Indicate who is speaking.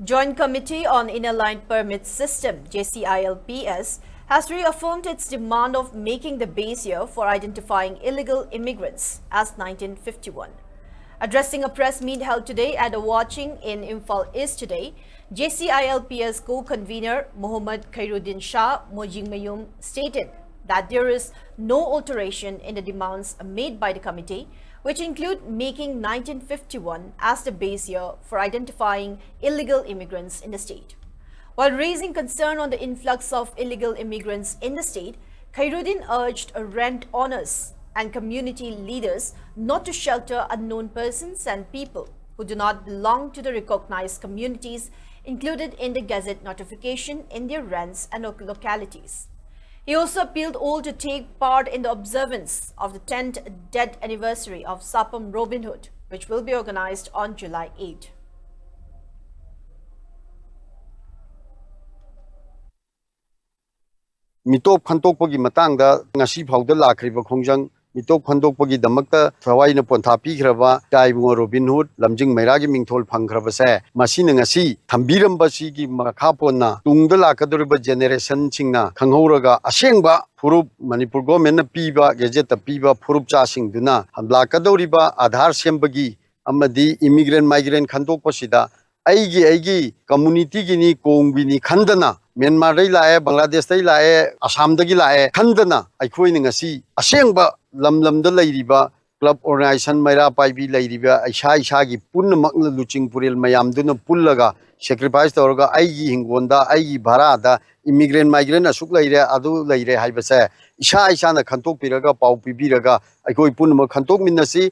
Speaker 1: Joint Committee on Inner Line Permit System (Jcilps) has reaffirmed its demand of making the base year for identifying illegal immigrants as 1951. Addressing a press meet held today at a watching in Imphal East today, Jcilps co-convener Mohammad Khairuddin Shah Mojingmayum stated that there is no alteration in the demands made by the committee, which include making 1951 as the base year for identifying illegal immigrants in the state. While raising concern on the influx of illegal immigrants in the state, Khairuddin urged rent owners and community leaders not to shelter unknown persons and people who do not belong to the recognized communities included in the Gazette notification in their rents and localities. He also appealed all to take part in the observance of the 10th death anniversary of Sapam Robin Hood, which will be organized on July 8.
Speaker 2: Mitop Kantokpagi Matanga, Nasi Powder Lakriba Kongjang, Mitop Kantokpagi Damakta, Tawaina Pontapi Grava, Daibu Robin Hood, Lamjing Meragi Mingtol Pankravase, Masinangasi, Tambiram Basigi Makapona, Tungdala Kaduriba Generation Chingna, Kangoraga, Ashengba, Purup, Manipur Gomena Piba, Gazeta Piba, Purup Chasing Duna, Hamla Kadoriba, Adhar Sembagi, Amadi, Immigrant Migrant Kantokpasida, Aigi, Community Gini, Kongbini, Kandana. Myanmar dai lae, Bangladesh dai lae, Assam dagi lae, khandana aikoi ngasi asengba lam da lairiba club organization maira paibi lairiba isa gi punna makna luching puril mayam duna pullaga sacrifice tawraga aigi hingonda aigi bharada immigrant migrant asuk laire adu laire haibase isa na khantok piraga pau pibiraga aikoi punna khantok minnasi